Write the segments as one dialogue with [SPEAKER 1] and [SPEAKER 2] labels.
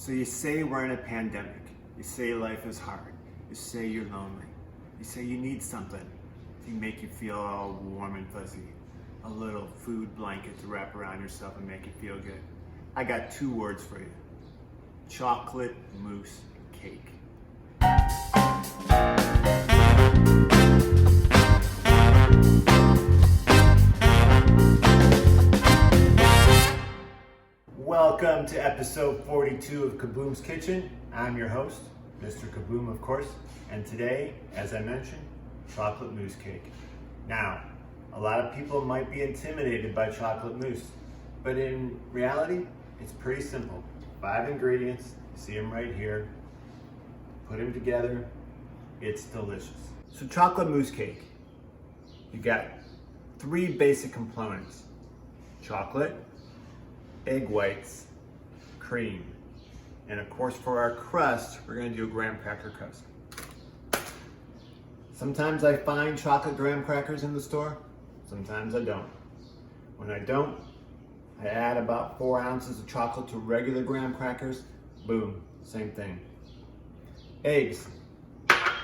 [SPEAKER 1] So you say we're in a pandemic. You say life is hard. You say you're lonely. You say you need something to make you feel all warm and fuzzy. A little food blanket to wrap around yourself and make you feel good. I got 2 words for you. Chocolate mousse cake. Welcome to episode 42 of Kaboom's Kitchen. I'm your host, Mr. Kaboom, of course, and today, as I mentioned, chocolate mousse cake. Now, a lot of people might be intimidated by chocolate mousse, but in reality, it's pretty simple. 5 ingredients, you see them right here. Put them together, it's delicious. So chocolate mousse cake, you got 3 basic components: chocolate, egg whites, cream, and of course for our crust, we're going to do a graham cracker crust. Sometimes I find chocolate graham crackers in the store, sometimes I don't. When I don't, I add about 4 ounces of chocolate to regular graham crackers. Boom, same thing. Eggs,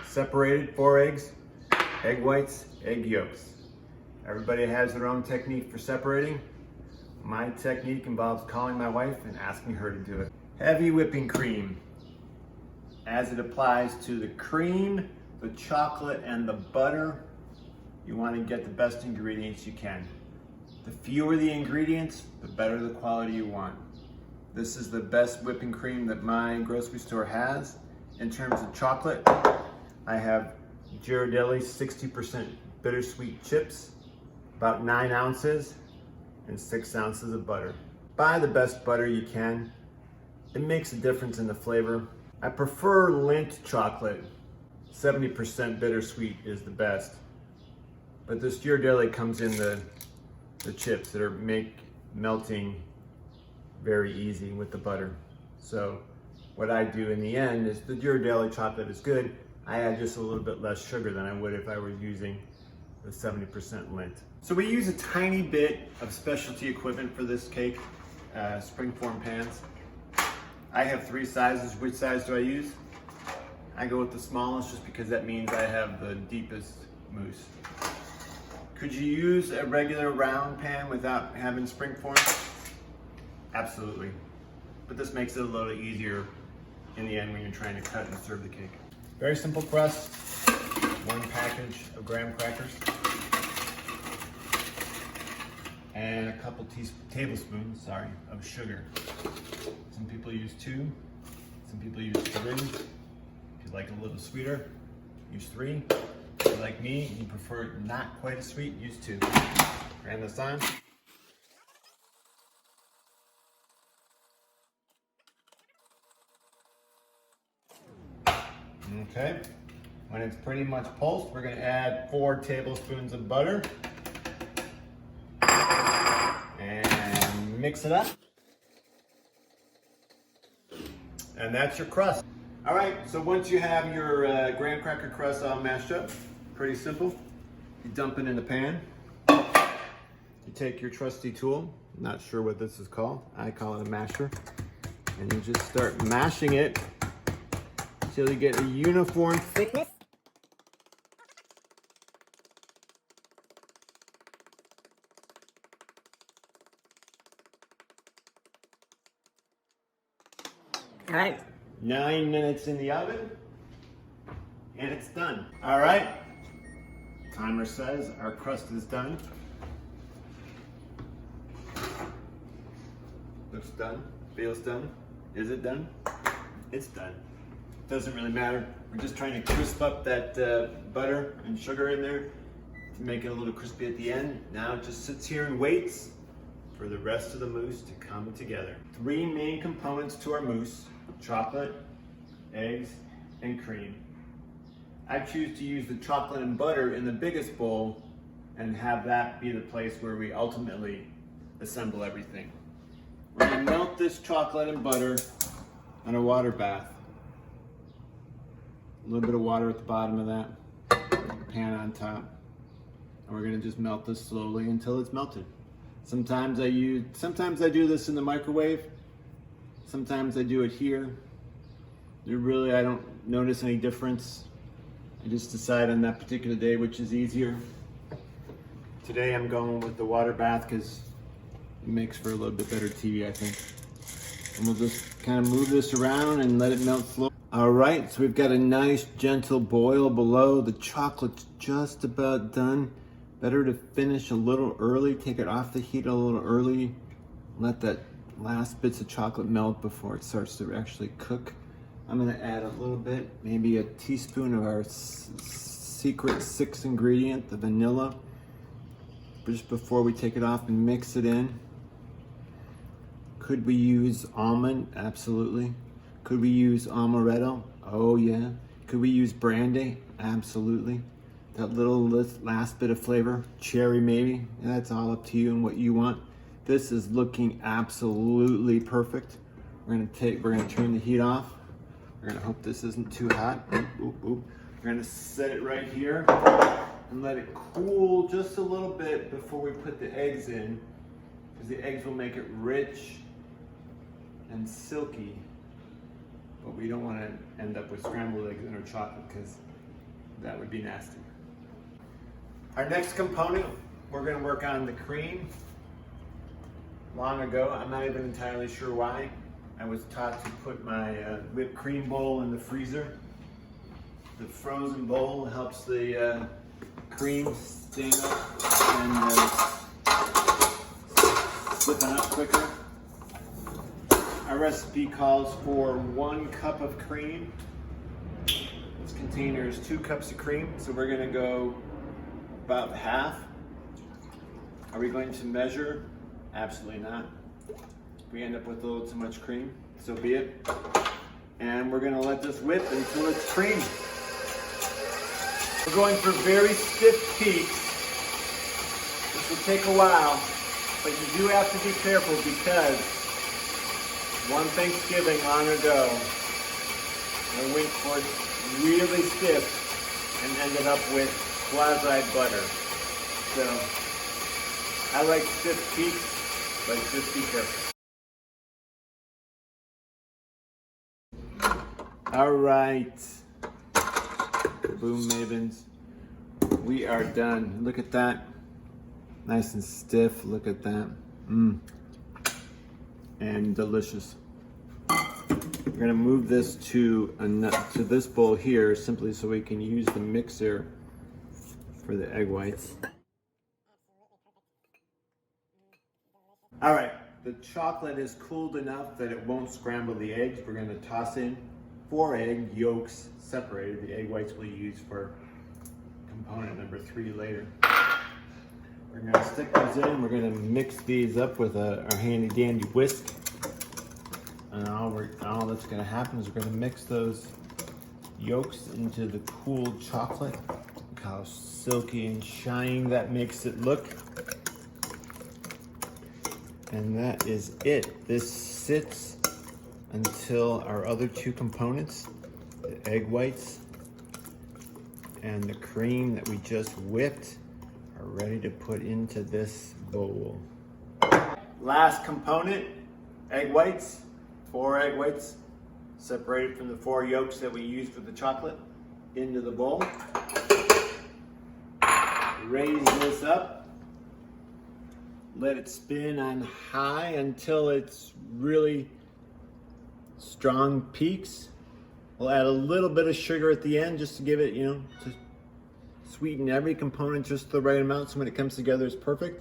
[SPEAKER 1] separated 4 eggs, egg whites, egg yolks. Everybody has their own technique for separating. My technique involves calling my wife and asking her to do it. Heavy whipping cream. As it applies to the cream, the chocolate, and the butter, you want to get the best ingredients you can. The fewer the ingredients, the better the quality you want. This is the best whipping cream that my grocery store has. In terms of chocolate, I have Ghirardelli 60% bittersweet chips, about 9 ounces, and 6 ounces of butter. Buy the best butter you can. It makes a difference in the flavor. I prefer Lindt chocolate. 70% bittersweet is the best. But this Ghirardelli comes in the chips that make melting very easy with the butter. So what I do in the end is the Ghirardelli chocolate is good. I add just a little bit less sugar than I would if I were using the 70% Lindt. So we use a tiny bit of specialty equipment for this cake, springform pans. I have 3 sizes. Which size do I use? I go with the smallest just because that means I have the deepest mousse. Could you use a regular round pan without having springform? Absolutely. But this makes it a little easier in the end when you're trying to cut and serve the cake. Very simple crust. 1 package of graham crackers. And a couple tablespoons, of sugar. Some people use 2, some people use 3. If you like a little sweeter, use 3. If you're like me and you prefer it not quite as sweet, use 2. Grand this on. Okay, when it's pretty much pulsed, we're gonna add 4 tablespoons of butter. And mix it up. And that's your crust. All right, so once you have your graham cracker crust all mashed up, pretty simple. You dump it in the pan. You take your trusty tool, not sure what this is called. I call it a masher. And you just start mashing it until you get a uniform thickness. All right, 9 minutes in the oven, and it's done. All right, timer says our crust is done. Looks done, feels done. Is it done? It's done. Doesn't really matter. We're just trying to crisp up that butter and sugar in there to make it a little crispy at the end. Now it just sits here and waits for the rest of the mousse to come together. 3 main components to our mousse: chocolate, eggs, and cream. I choose to use the chocolate and butter in the biggest bowl and have that be the place where we ultimately assemble everything. We're gonna melt this chocolate and butter in a water bath. A little bit of water at the bottom of that, pan on top. And we're gonna just melt this slowly until it's melted. Sometimes I do this in the microwave. Sometimes I do it here. I don't notice any difference. I just decide on that particular day which is easier. Today I'm going with the water bath because it makes for a little bit better TV, I think. And we'll just kind of move this around and let it melt slowly. All right, so we've got a nice gentle boil below. The chocolate's just about done. Better to finish a little early, take it off the heat a little early. Let that last bits of chocolate melt before it starts to actually cook. I'm gonna add a little bit, maybe a teaspoon of our secret 6th ingredient, the vanilla, just before we take it off and mix it in. Could we use almond? Absolutely. Could we use amaretto? Oh yeah. Could we use brandy? Absolutely. That little last bit of flavor, cherry maybe. That's all up to you and what you want. This is looking absolutely perfect. We're gonna turn the heat off. We're gonna hope this isn't too hot. Oop, oop, oop. We're gonna set it right here and let it cool just a little bit before we put the eggs in, because the eggs will make it rich and silky. But we don't want to end up with scrambled eggs in our chocolate because that would be nasty. Our next component, we're going to work on the cream. Long ago, I'm not even entirely sure why, I was taught to put my whipped cream bowl in the freezer. The frozen bowl helps the cream stand up and slipping up quicker. Our recipe calls for 1 cup of cream. This container is 2 cups of cream, so we're gonna go about half. Are we going to measure? Absolutely not. If we end up with a little too much cream, so be it. And we're gonna let this whip until it's creamy. We're going for very stiff peaks. This will take a while, but you do have to be careful because one Thanksgiving long ago, I went for it really stiff and ended up with quasi butter. So I like stiff peaks, but just be careful. All right, Kaboom Mavens, we are done. Look at that, nice and stiff. Look at that, and delicious. We're gonna move this to this bowl here, simply so we can use the mixer for the egg whites. All right, the chocolate is cooled enough that it won't scramble the eggs. We're gonna toss in 4 egg yolks separated. The egg whites we'll use for component number 3 later. We're gonna stick these in. We're gonna mix these up with our handy dandy whisk. And all that's gonna happen is we're gonna mix those yolks into the cooled chocolate. Look how silky and shiny that makes it look. And that is it. This sits until our other 2 components, the egg whites and the cream that we just whipped, are ready to put into this bowl. Last component, egg whites. 4 egg whites separated from the 4 yolks that we used for the chocolate into the bowl. Raise this up. Let it spin on high until it's really strong peaks. We'll add a little bit of sugar at the end just to give it, to sweeten every component just the right amount so when it comes together it's perfect.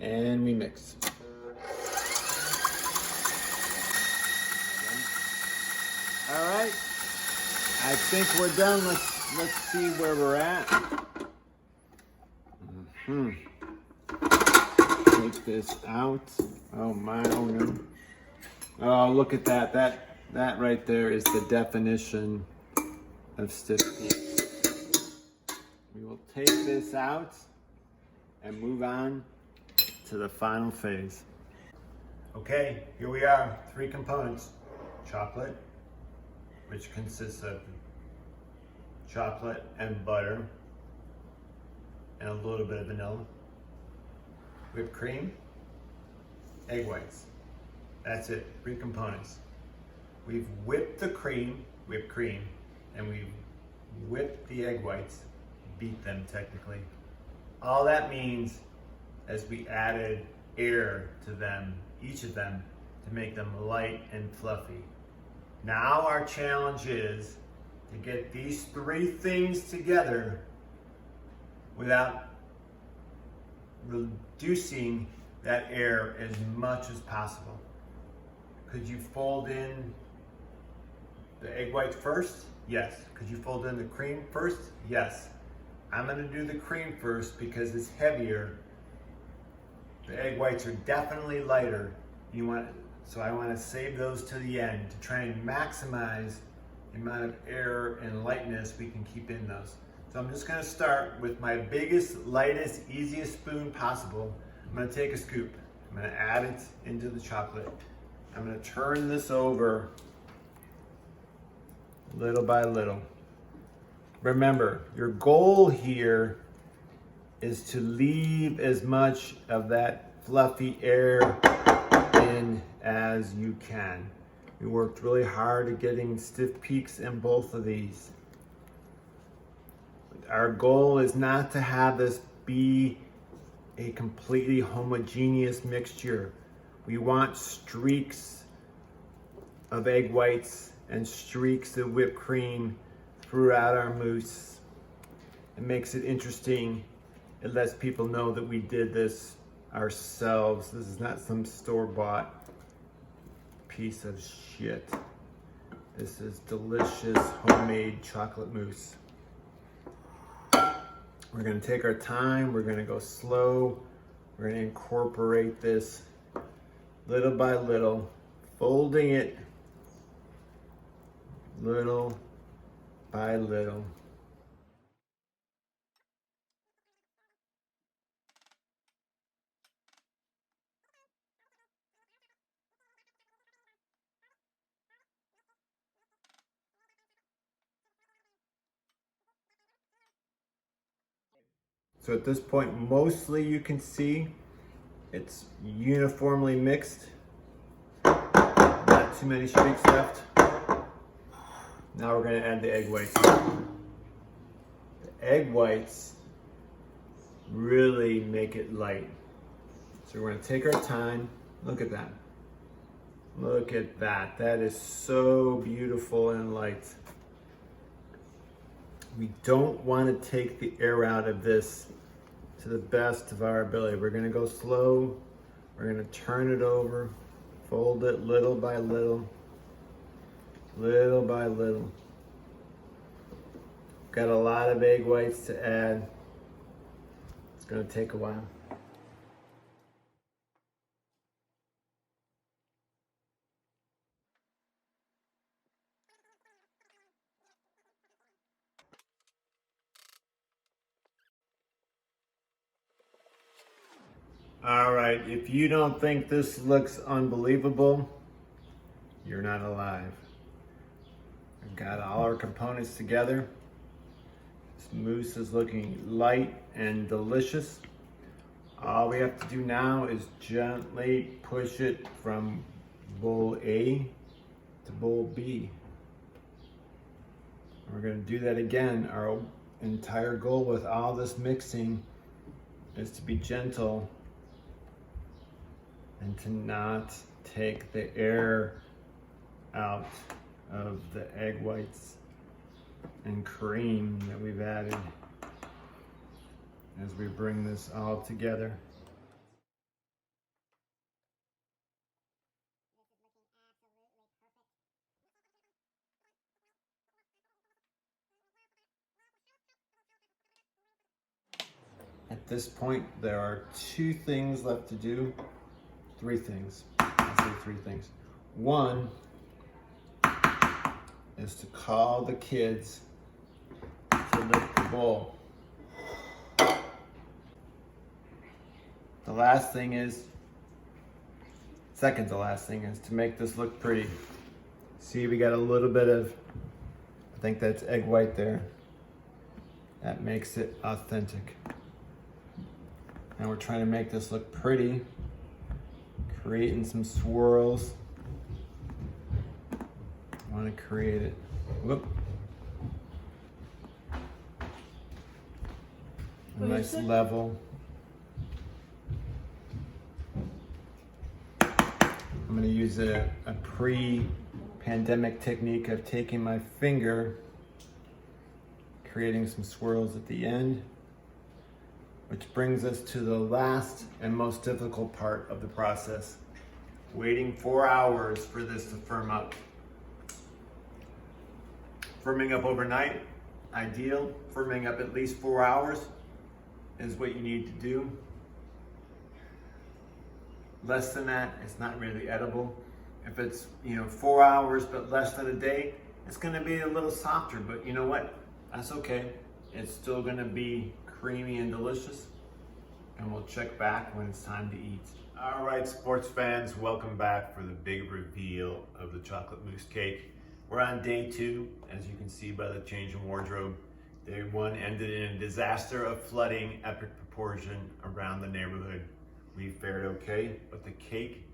[SPEAKER 1] And we mix. All right, I think we're done. Let's see where we're at. Take this out. Oh my, oh no. Oh, look at that. That right there is the definition of stiff peaks. We will take this out and move on to the final phase. Okay, here we are, 3 components. Chocolate, which consists of chocolate and butter and a little bit of vanilla. Whipped cream, egg whites. That's it, 3 components. we've whipped the whipped cream, and we've whipped the egg whites, beat them technically. All that means is we added air to them, each of them, to make them light and fluffy. Now our challenge is to get these three things together without reducing that air as much as possible. Could you fold in the egg whites first? Yes. Could you fold in the cream first? Yes. I'm going to do the cream first because it's heavier. The egg whites are definitely lighter. So I want to save those to the end to try and maximize the amount of air and lightness we can keep in those. So I'm just going to start with my biggest, lightest, easiest spoon possible. I'm going to take a scoop. I'm going to add it into the chocolate. I'm going to turn this over little by little. Remember, your goal here is to leave as much of that fluffy air in as you can. We worked really hard at getting stiff peaks in both of these. Our goal is not to have this be a completely homogeneous mixture. We want streaks of egg whites and streaks of whipped cream throughout our mousse. It makes it interesting. It lets people know that we did this ourselves. This is not some store-bought piece of shit. This is delicious homemade chocolate mousse. We're gonna take our time, we're gonna go slow, we're gonna incorporate this little by little, folding it little by little. So at this point, mostly you can see it's uniformly mixed. Not too many streaks left. Now we're going to add the egg whites. The egg whites really make it light. So we're going to take our time. Look at that. Look at that. That is so beautiful and light. We don't want to take the air out of this to the best of our ability. We're going to go slow. We're going to turn it over, fold it little by little, little by little. Got a lot of egg whites to add. It's going to take a while. All right, if you don't think this looks unbelievable, you're not alive. I've got all our components together. This mousse is looking light and delicious. All we have to do now is gently push it from bowl A to bowl B. We're going to do that again. Our entire goal with all this mixing is to be gentle and to not take the air out of the egg whites and cream that we've added as we bring this all together. At this point, there are two things left to do. Three things. I'll say three things. One is to call the kids to lift the bowl. The last thing is, second to last thing is to make this look pretty. See, we got a little bit of, I think that's egg white there. That makes it authentic. Now we're trying to make this look pretty, creating some swirls. want to create it. Whoop. A nice level. I'm going to use a pre-pandemic technique of taking my finger, creating some swirls at the end, which brings us to the last and most difficult part of the process. Waiting 4 hours for this to firm up. Firming up overnight, ideal. Firming up at least 4 hours is what you need to do. Less than that, it's not really edible. If it's 4 hours but less than a day, it's gonna be a little softer, but you know what? That's okay. It's still gonna be creamy and delicious. And we'll check back when it's time to eat. All right, sports fans, welcome back for the big reveal of the chocolate mousse cake. We're on day 2, as you can see by the change in wardrobe. Day 1 ended in a disaster of flooding, epic proportion around the neighborhood. We fared okay, but the cake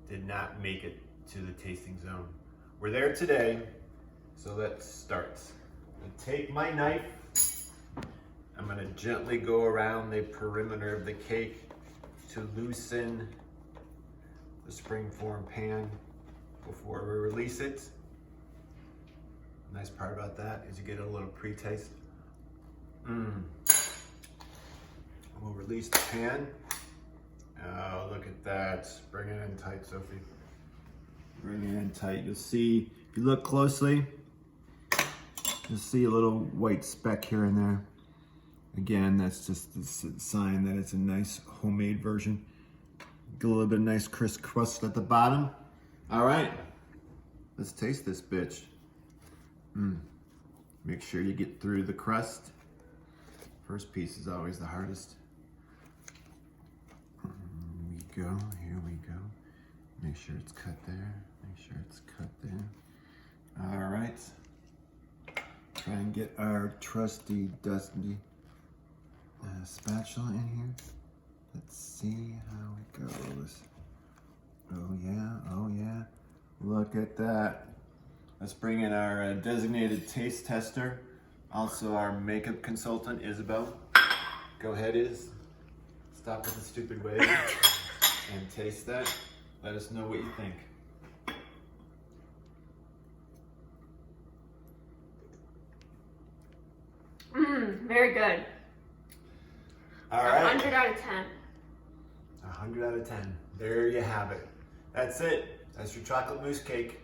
[SPEAKER 1] did not make it to the tasting zone. We're there today, so let's start. I take my knife. I'm gonna gently go around the perimeter of the cake to loosen the springform pan before we release it. The nice part about that is you get a little pre-taste. We'll release the pan. Oh, look at that. Bring it in tight, Sophie. Bring it in tight. You'll see, if you look closely, you'll see a little white speck here and there. Again, that's just the sign that it's a nice homemade version. Get a little bit of nice crisp crust at the bottom. All right, let's taste this bitch. Make sure you get through the crust. First piece is always the hardest. Here we go. Make sure it's cut there. Make sure it's cut there. All right. Try and get our trusty, dusty spatula in here. Let's see how it goes. Oh yeah. Look at that. Let's bring in our designated taste tester. Also our makeup consultant, Isabel. Go ahead, Iz. Stop with the stupid wave. And taste that. Let us know what you think.
[SPEAKER 2] Very good.
[SPEAKER 1] All right.
[SPEAKER 2] 100 out of 10.
[SPEAKER 1] 100 out of 10. There you have it. That's it. That's your chocolate mousse cake.